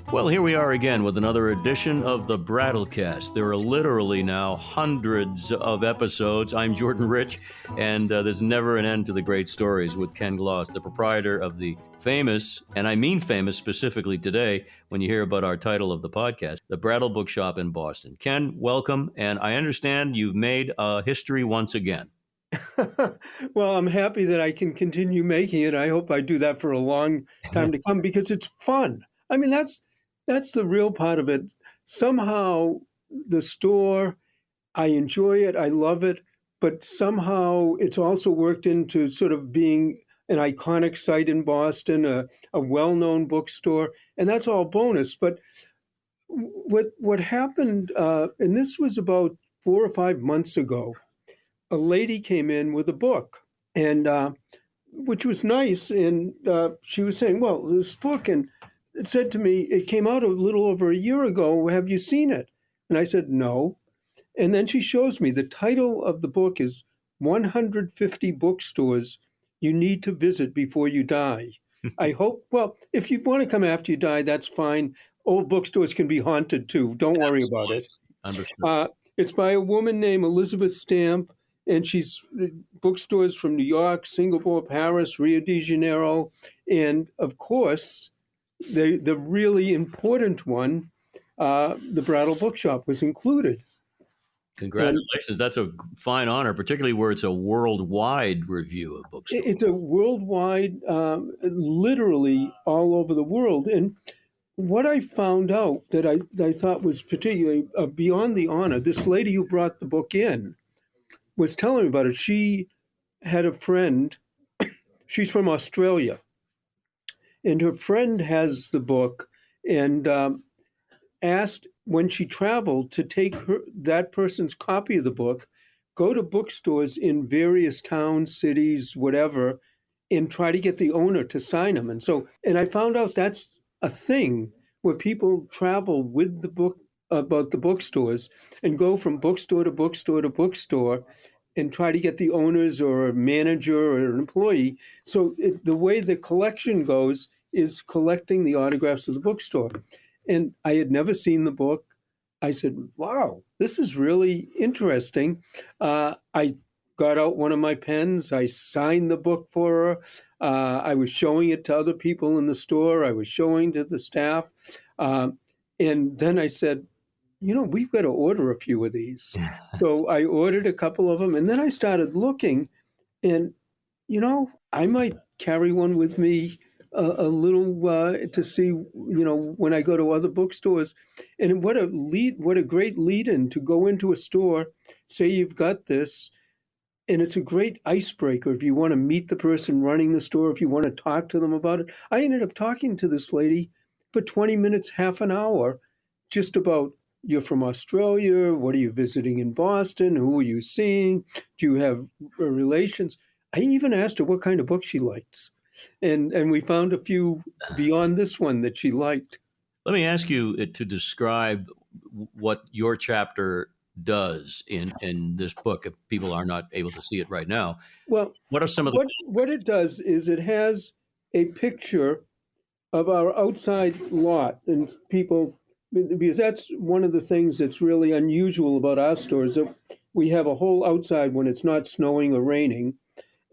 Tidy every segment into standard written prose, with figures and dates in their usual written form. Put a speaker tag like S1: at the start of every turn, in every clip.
S1: Well, here we are again with another edition of the Brattlecast. There are literally now hundreds of episodes. I'm Jordan Rich, and there's never an end to the great stories with Ken Gloss, the proprietor of the famous, and I mean famous specifically today when you hear about our title of the podcast, the Brattle Bookshop in Boston. Ken, welcome, and I understand you've made history once again.
S2: Well, I'm happy that I can continue making it. I hope I do that for a long time to come because it's fun. I mean, that's the real part of it. Somehow the store, I enjoy it, I love it, but somehow it's also worked into sort of being an iconic site in Boston, a well-known bookstore, and that's all bonus. But what happened, and this was about 4 or 5 months ago, a lady came in with a book, and which was nice. And she was saying, "Well, this book," and it said to me, "It came out a little over a year ago. Have you seen it?" And I said, "No." And then she shows me the title of the book is 150 Bookstores You Need to Visit Before You Die. I hope, well, if you want to come after you die, that's fine. Old bookstores can be haunted too. Don't worry about it.
S1: Understood.
S2: It's by a woman named Elizabeth Stamp, and she's bookstores from New York, Singapore, Paris, Rio de Janeiro, and of course, the really important one, the Brattle Bookshop was included.
S1: Congratulations. That's a fine honor, particularly where it's a worldwide review of bookstores.
S2: It's a worldwide, literally all over the world. And what I found out that I thought was particularly beyond the honor, this lady who brought the book in was telling me about it. She had a friend, she's from Australia, and her friend has the book and asked when she traveled to take that person's copy of the book, go to bookstores in various towns, cities, whatever, and try to get the owner to sign them. And I found out that's a thing where people travel with the book about the bookstores and go from bookstore to bookstore to bookstore and try to get the owners or a manager or an employee. So the way the collection goes is collecting the autographs of the bookstore. And I had never seen the book. I said, wow, this is really interesting. I got out one of my pens. I signed the book for her. I was showing it to other people in the store. I was showing to the staff. And then I said, we've got to order a few of these. So I ordered a couple of them. And then I started looking. And, I might carry one with me a little to see, when I go to other bookstores. And what a great lead-in to go into a store, say you've got this, and it's a great icebreaker if you want to meet the person running the store, if you want to talk to them about it. I ended up talking to this lady for 20 minutes, half an hour, just about, you're from Australia, what are you visiting in Boston, who are you seeing, do you have relations? I even asked her what kind of book she likes. And we found a few beyond this one that she liked.
S1: Let me ask you to describe what your chapter does in this book, if people are not able to see it right now.
S2: Well,
S1: what are some of the...
S2: What it does is it has a picture of our outside lot, and people, because that's one of the things that's really unusual about our stores, that we have a whole outside when it's not snowing or raining.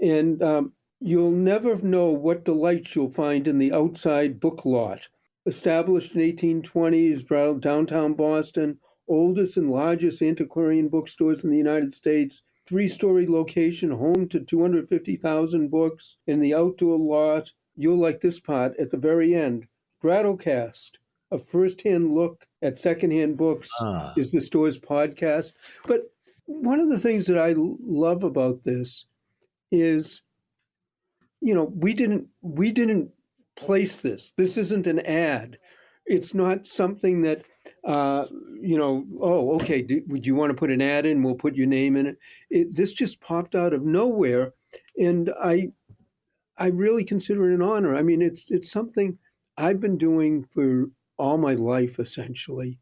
S2: And you'll never know what delights you'll find in the outside book lot. Established in 1820s, Brattle, downtown Boston, oldest and largest antiquarian bookstores in the United States, 3-story location, home to 250,000 books. In the outdoor lot, you'll like this part at the very end. Brattlecast, a first-hand look at secondhand books, is the store's podcast. But one of the things that I love about this is, we didn't place this. This isn't an ad. It's not something that, oh, okay, would you want to put an ad in? We'll put your name in it. This just popped out of nowhere, and I really consider it an honor. I mean, it's something I've been doing for all my life, essentially.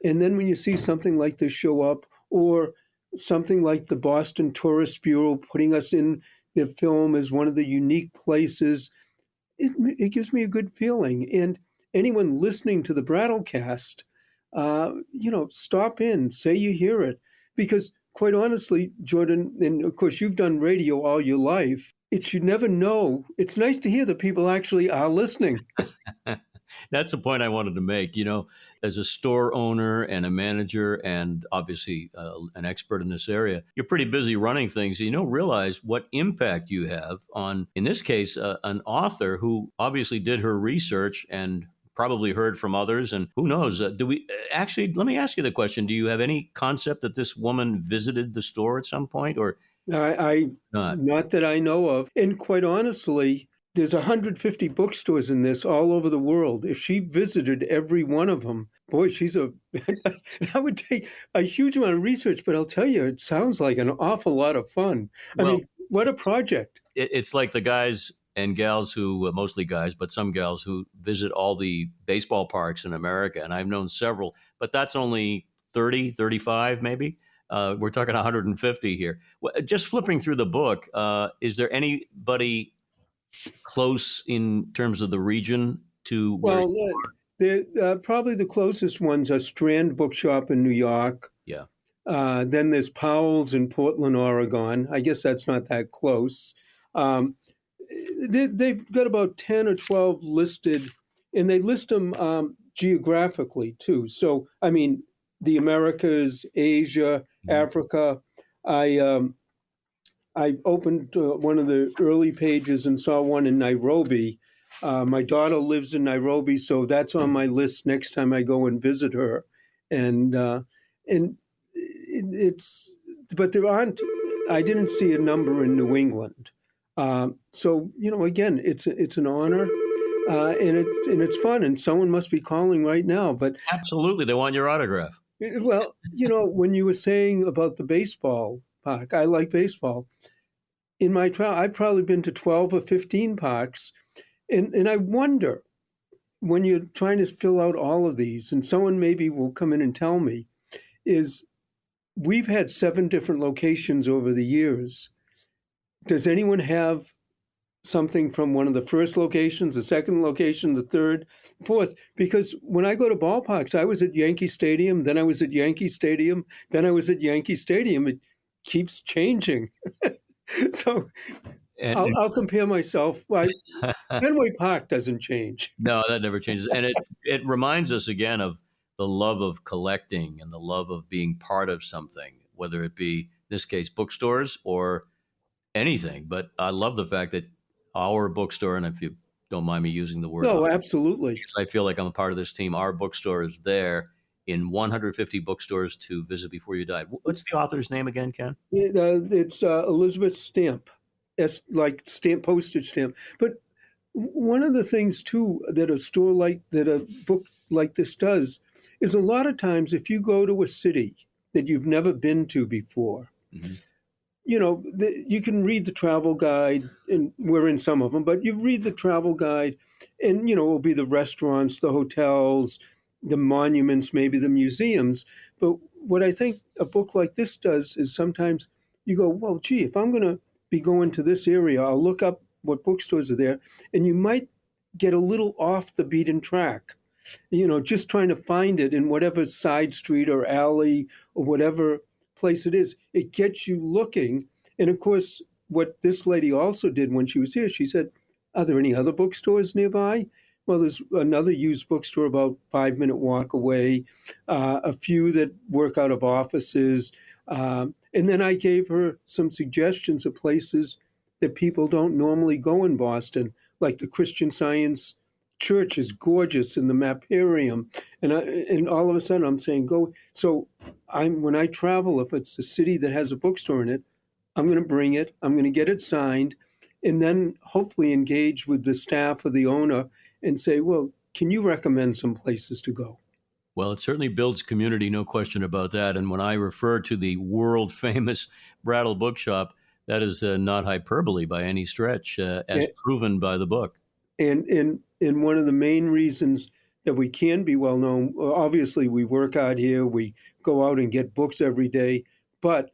S2: And then when you see something like this show up, or something like the Boston Tourist Bureau putting us in the film as one of the unique places, it gives me a good feeling. And anyone listening to the Brattlecast, stop in, say you hear it, because quite honestly, Jordan, and of course you've done radio all your life. It you never know. It's nice to hear that people actually are listening.
S1: That's the point I wanted to make. As a store owner and a manager, and obviously an expert in this area, you're pretty busy running things. You don't realize what impact you have on, in this case, an author who obviously did her research and probably heard from others. And who knows? Do we actually? Let me ask you the question: do you have any concept that this woman visited the store at some point, or
S2: I
S1: not?
S2: not that I know of, and quite honestly, there's 150 bookstores in this all over the world. If she visited every one of them, boy, she's a that would take a huge amount of research. But I'll tell you, it sounds like an awful lot of fun. I
S1: Well,
S2: mean, what a project!
S1: it's like the guys and gals who, mostly guys, but some gals who visit all the baseball parks in America. And I've known several, but that's only 30, 35, maybe. We're talking 150 here. Just flipping through the book, is there anybody close in terms of the region to where?
S2: Well, probably the closest ones are Strand Bookshop in New York.
S1: Yeah.
S2: Then there's Powell's in Portland, Oregon. I guess that's not that close. Um, they've got about 10 or 12 listed, and they list them geographically too. So, I mean, the Americas, Asia,
S1: Mhm.
S2: Africa. I I opened one of the early pages and saw one in Nairobi. My daughter lives in Nairobi, so that's on my list next time I go and visit her. And it's, but there aren't. I didn't see a number in New England. So again, it's an honor, and it's fun, and someone must be calling right now. But
S1: Absolutely. They want your autograph.
S2: well, when you were saying about the baseball park, I like baseball. In my trial, I've probably been to 12 or 15 parks. And I wonder when you're trying to fill out all of these, and someone maybe will come in and tell me, is we've had 7 different locations over the years. Does anyone have something from one of the first locations, the second location, the third, fourth? Because when I go to ballparks, I was at Yankee Stadium, then I was at Yankee Stadium, then I was at Yankee Stadium. It keeps changing. So
S1: And
S2: I'll compare myself. Fenway Park doesn't change.
S1: no, that never changes. And it reminds us again of the love of collecting and the love of being part of something, whether it be, in this case, bookstores or anything. But I love the fact that our bookstore, and if you don't mind me using the word,
S2: No, absolutely.
S1: because I feel like I'm a part of this team, our bookstore is there in 150 bookstores to visit before you die. What's the author's name again, Ken?
S2: It's Elizabeth Stamp, like stamp, postage stamp. But one of the things too that a book like this does is a lot of times if you go to a city that you've never been to before,
S1: Mhm.
S2: you can read the travel guide, and we're in some of them, but you read the travel guide, and it'll be the restaurants, the hotels, the monuments, maybe the museums. But what I think a book like this does is sometimes you go, well, gee, if I'm going to be going to this area, I'll look up what bookstores are there, and you might get a little off the beaten track, just trying to find it in whatever side street or alley or whatever place it is. It gets you looking. And of course, what this lady also did when she was here, she said, are there any other bookstores nearby? Well, there's another used bookstore about 5-minute walk away, a few that work out of offices. And then I gave her some suggestions of places that people don't normally go in Boston, like the Christian Science Church is gorgeous in the Maparium. And all of a sudden I'm saying, go. So when I travel, if it's a city that has a bookstore in it, I'm going to bring it, I'm going to get it signed, and then hopefully engage with the staff or the owner and say, well, can you recommend some places to go?
S1: Well, it certainly builds community, no question about that. And when I refer to the world famous Brattle Bookshop, that is not hyperbole by any stretch, as proven by the book.
S2: And one of the main reasons that we can be well known, obviously we work out here, we go out and get books every day, but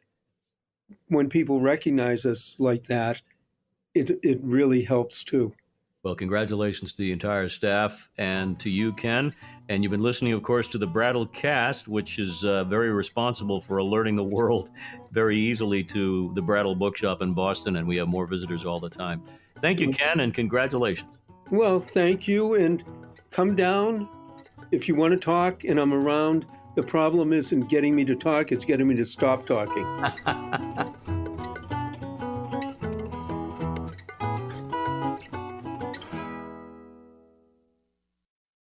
S2: when people recognize us like that, it really helps too.
S1: Well, congratulations to the entire staff and to you, Ken. And you've been listening, of course, to the Brattlecast, which is very responsible for alerting the world very easily to the Brattle Bookshop in Boston, and we have more visitors all the time. Thank you, Ken, and congratulations.
S2: Well, thank you, and come down if you want to talk, and I'm around. The problem isn't getting me to talk, it's getting me to stop talking.